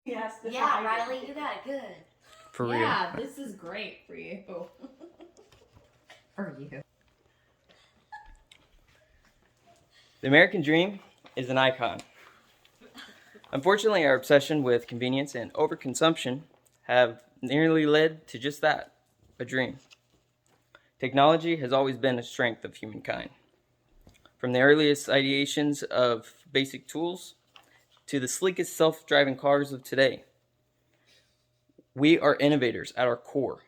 Yes. Yeah, Riley, you got it good. For real. Yeah, this is great for you. For you. The American dream is an icon. Unfortunately, our obsession with convenience and overconsumption have nearly led to just that, a dream. Technology has always been a strength of humankind. From the earliest ideations of basic tools to the sleekest self-driving cars of today, we are innovators at our core.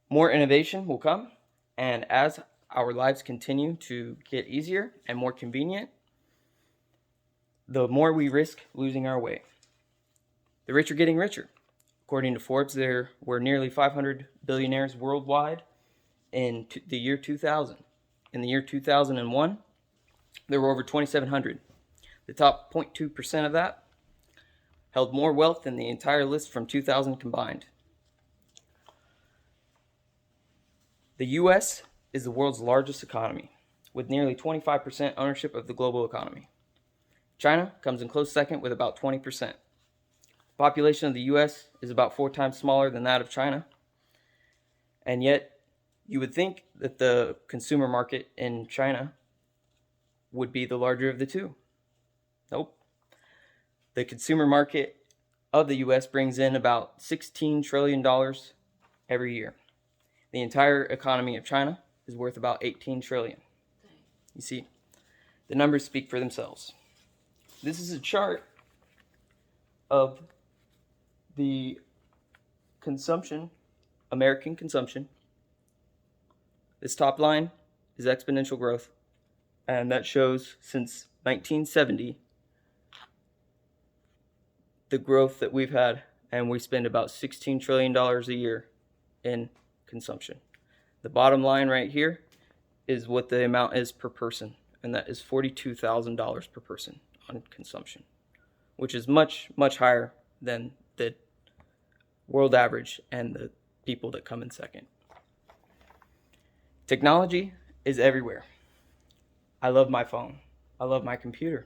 More innovation will come, and as our lives continue to get easier and more convenient, the more we risk losing our way. The rich are getting richer. According to Forbes, there were nearly 500 billionaires worldwide in the year 2000. In the year 2001, there were over 2,700. The top 0.2% of that held more wealth than the entire list from 2000 combined. The U.S. is the world's largest economy, with nearly 25% ownership of the global economy. China comes in close second with about 20%. The population of the U.S. is about 4 times smaller than that of China, and yet you would think that the consumer market in China would be the larger of the two. Nope. The consumer market of the U.S. brings in about $16 trillion every year. The entire economy of China is worth about $18 trillion. You see, the numbers speak for themselves. This is a chart of the consumption, American consumption. This top line is exponential growth, and that shows since 1970 the growth that we've had, and we spend about $16 trillion a year in consumption. The bottom line right here is what the amount is per person, and that is $42,000 per person on consumption, which is much, much higher than the world average and the people that come in second. Technology is everywhere. I love my phone. I love my computer.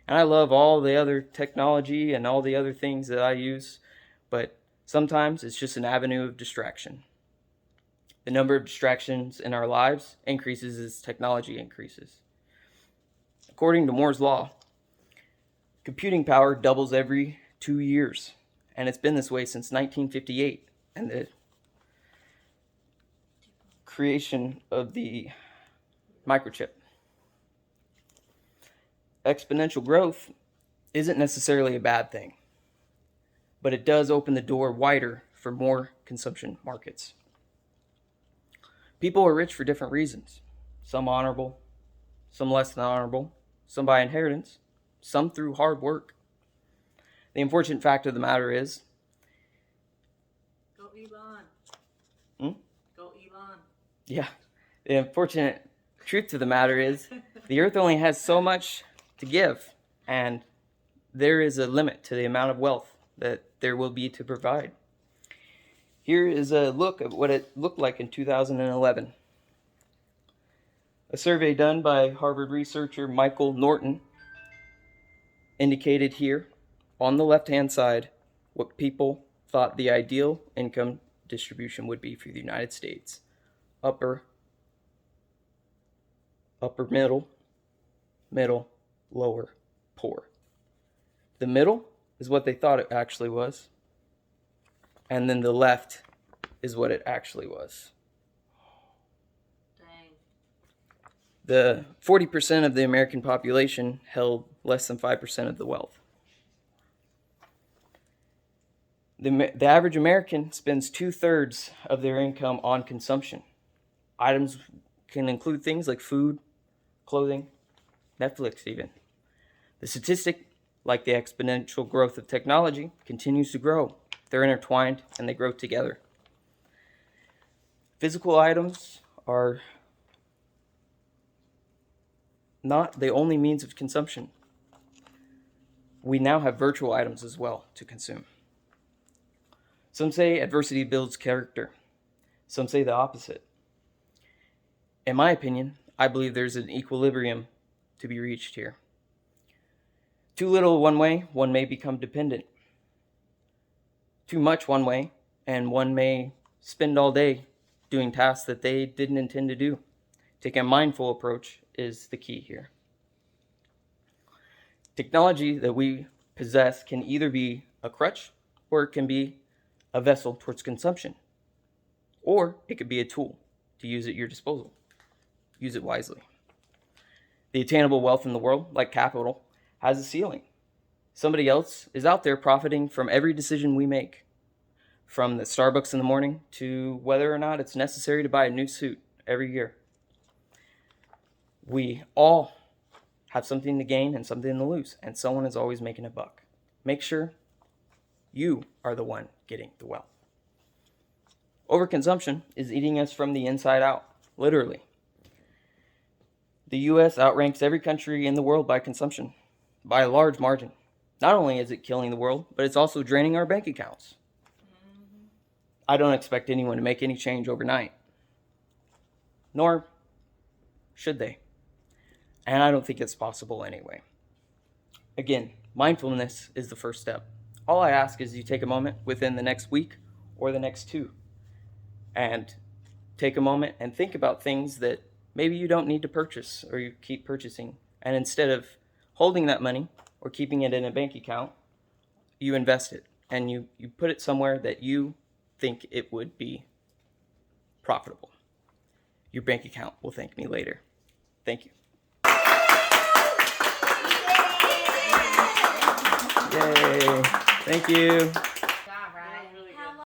And I love all the other technology and all the other things that I use, but sometimes it's just an avenue of distraction. The number of distractions in our lives increases as technology increases. According to Moore's Law, computing power doubles every 2 years, and it's been this way since 1958, and the creation of the microchip. Exponential growth isn't necessarily a bad thing, but it does open the door wider for more consumption markets. People are rich for different reasons. Some honorable, some less than honorable, some by inheritance, some through hard work. The unfortunate fact of the matter is, Go Elon. Go Elon. yeah, the unfortunate truth to the matter is the earth only has so much to give, and there is a limit to the amount of wealth that there will be to provide. Here is a look at what it looked like in 2011. A survey done by Harvard researcher Michael Norton indicated here on the left-hand side what people thought the ideal income distribution would be for the United States. Upper middle, lower, poor. The middle is what they thought it actually was, and then the left is what it actually was. Dang. The 40% of the American population held less than 5% of the wealth. The average American spends 2/3 of their income on consumption. Items can include things like food, clothing, Netflix even. The statistic, like the exponential growth of technology, continues to grow. They're intertwined and they grow together. Physical items are not the only means of consumption. We now have virtual items as well to consume. Some say adversity builds character. Some say the opposite. In my opinion, I believe there's an equilibrium to be reached here. Too little one way, one may become dependent. Too much one way, and one may spend all day doing tasks that they didn't intend to do. Taking a mindful approach is the key here. Technology that we possess can either be a crutch or it can be a vessel towards consumption. Or it could be a tool to use at your disposal. Use it wisely. The attainable wealth in the world, like capital, has a ceiling. Somebody else is out there profiting from every decision we make, from the Starbucks in the morning to whether or not it's necessary to buy a new suit every year. We all have something to gain and something to lose, and someone is always making a buck. Make sure you are the one getting the wealth. Overconsumption is eating us from the inside out, literally. The U.S. outranks every country in the world by consumption, by a large margin. Not only is it killing the world, but it's also draining our bank accounts. I don't expect anyone to make any change overnight. Nor should they. And I don't think it's possible anyway. Again, mindfulness is the first step. All I ask is you take a moment within the next week or the next 2 and take a moment and think about things that maybe you don't need to purchase or you keep purchasing. And instead of holding that money or keeping it in a bank account, you invest it and you put it somewhere that you think it would be profitable. Your bank account will thank me later. Thank you. Yay. Thank you.